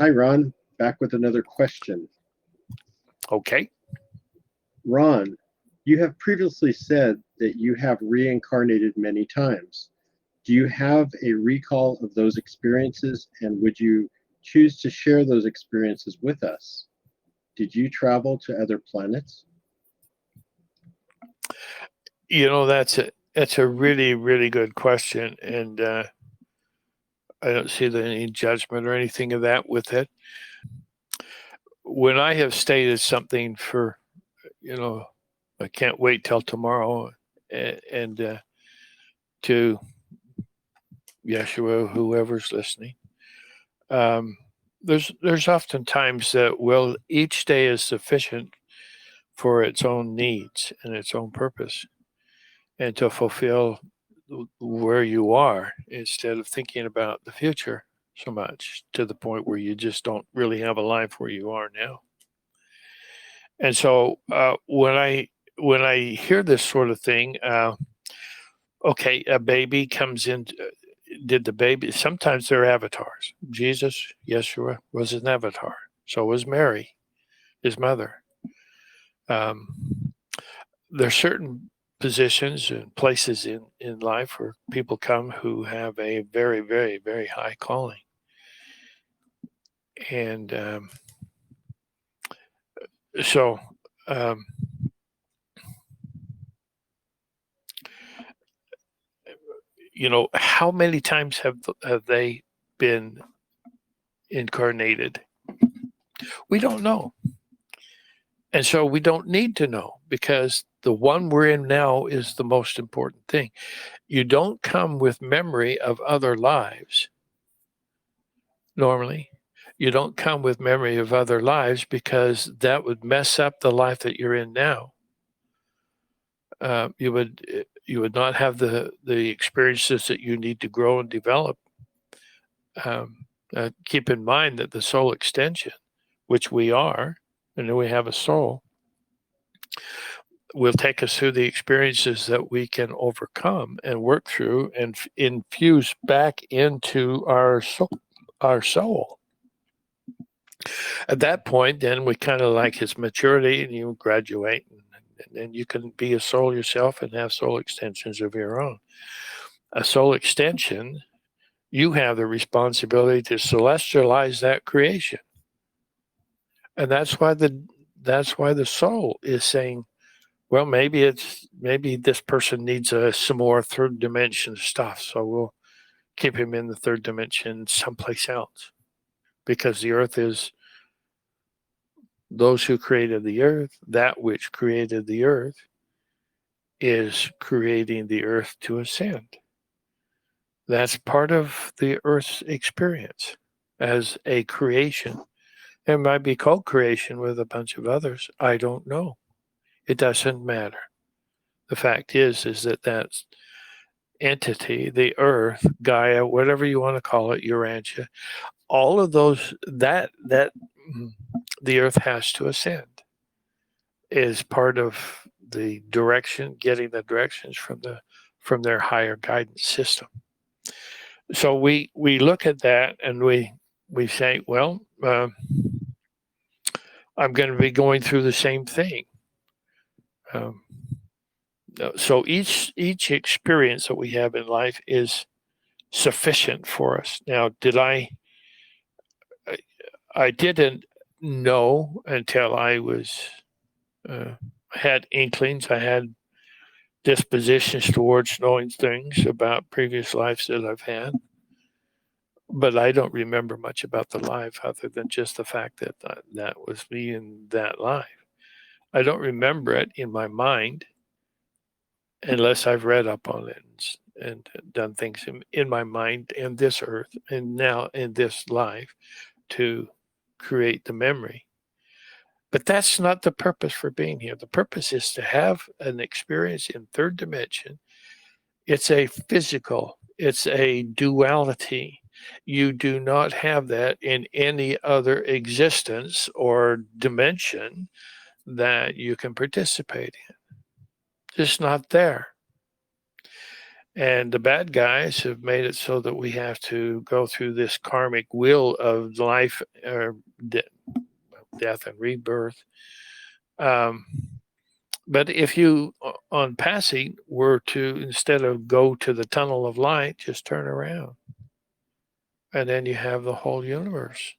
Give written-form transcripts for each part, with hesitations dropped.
Hi, Ron. Back with another question. Okay. Ron, you have previously said that you have reincarnated many times. Do you have a recall of those experiences, and would you choose to share those experiences with us? Did you travel to other planets? That's a really, really good question, and I don't see any judgment or anything of that with it. When I have stated something for, you know, I can't wait till tomorrow, and to Yeshua, whoever's listening, um, there's often times that, well, each day is sufficient for its own needs and its own purpose, and to fulfill where you are instead of thinking about the future so much to the point where you just don't really have a life where you are now. And so when I hear this sort of thing, okay, a baby comes in. Did the baby? Sometimes they're avatars. Jesus, Yeshua was an avatar. So was Mary, his mother. Um, there's certain positions and places in life where people come who have a very, very, very high calling. And so, um, how many times have they been incarnated? We don't know. And so we don't need to know because the one we're in now is the most important thing. You don't come with memory of other lives normally. You don't come with memory of other lives because that would mess up the life that you're in now. You would not have the experiences that you need to grow and develop. Keep in mind that the soul extension, which we are, and we have a soul, will take us through the experiences that we can overcome and work through and infuse back into our soul. At that point, then we kind of like his maturity, and you graduate, and then you can be a soul yourself and have soul extensions of your own. A soul extension, you have the responsibility to celestialize that creation, and that's why the soul is saying, well, maybe this person needs some more third dimension stuff, so we'll keep him in the third dimension someplace else, because the earth is those who created the earth. That which created the earth is creating the earth to ascend. That's part of the earth's experience as a creation. It might be co-creation with a bunch of others. I don't know. It doesn't matter. The fact is that entity, the earth, Gaia, whatever you want to call it, Urantia, all of those that the earth has to ascend is part of the direction, getting the directions from their higher guidance system. So we look at that and we say, well, I'm going to be going through the same thing. So each experience that we have in life is sufficient for us. Now, I didn't know until I was had inklings. I had dispositions towards knowing things about previous lives that I've had, but I don't remember much about the life other than just the fact that that was me in that life. I don't remember it in my mind unless I've read up on it and done things in my mind and this earth and now in this life to create the memory. But that's not the purpose for being here. The purpose is to have an experience in third dimension. It's a physical, it's a duality. You do not have that in any other existence or dimension that you can participate in. Just not there. And the bad guys have made it so that we have to go through this karmic wheel of life or death and rebirth. But if you, on passing, were to, instead of go to the tunnel of light, just turn around, and then you have the whole universe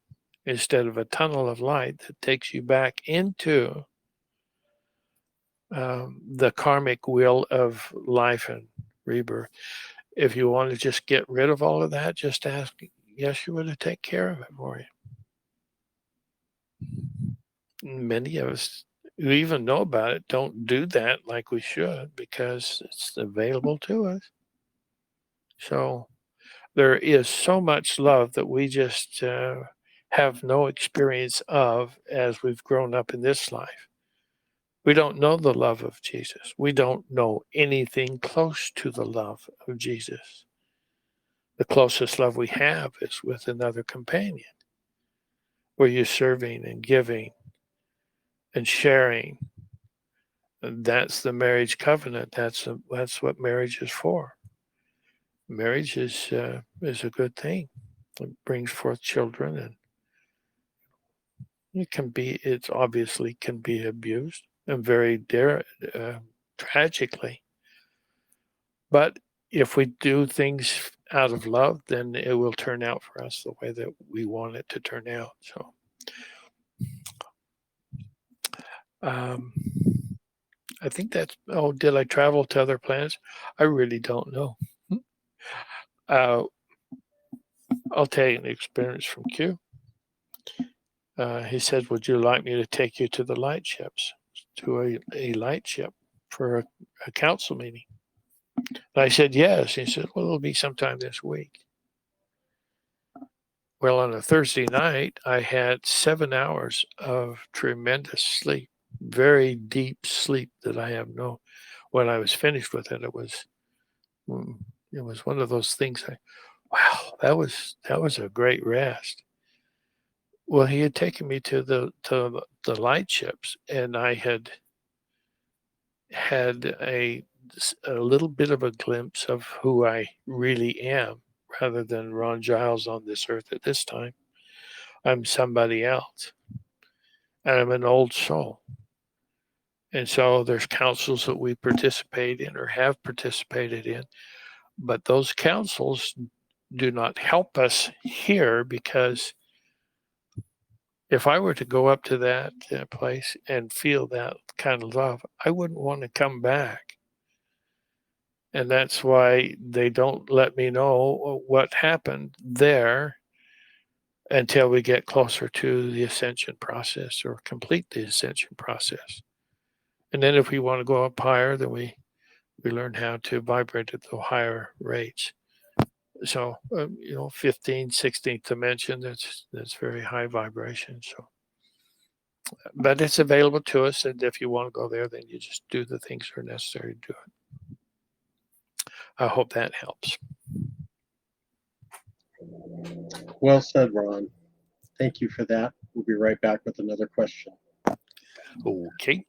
instead of a tunnel of light that takes you back into the karmic wheel of life and rebirth. If you want to just get rid of all of that, just ask Yeshua to take care of it for you. Many of us who even know about it don't do that like we should because it's available to us. So there is so much love that we just have no experience of as we've grown up in this life. We don't know the love of Jesus. We don't know anything close to the love of Jesus. The closest love we have is with another companion, where you're serving and giving and sharing. And that's the marriage covenant. That's what marriage is for. Marriage is a good thing. It brings forth children, and it obviously can be abused and very tragically. But if we do things out of love, then it will turn out for us the way that we want it to turn out. So, I think that's. Oh, did I travel to other planets? I really don't know. I'll tell you an experience from Q. He said, "Would you like me to take you to the light ships, to a light ship for a council meeting?" And I said, "Yes." He said, "Well, it'll be sometime this week." Well, on a Thursday night, I had 7 hours of tremendous sleep, very deep sleep that I have no. When I was finished with it, it was one of those things. Wow, that was a great rest. Well, he had taken me to the light ships, and I had a little bit of a glimpse of who I really am, rather than Ron Giles on this earth at this time. I'm somebody else, and I'm an old soul. And so there's councils that we participate in or have participated in, but those councils do not help us here, because if I were to go up to that place and feel that kind of love, I wouldn't want to come back. And that's why they don't let me know what happened there until we get closer to the ascension process or complete the ascension process. And then if we want to go up higher, then we learn how to vibrate at the higher rates. So, 15th, 16th dimension, that's very high vibration. So, but it's available to us. And if you want to go there, then you just do the things that are necessary to do it. I hope that helps. Well said, Ron. Thank you for that. We'll be right back with another question. Okay.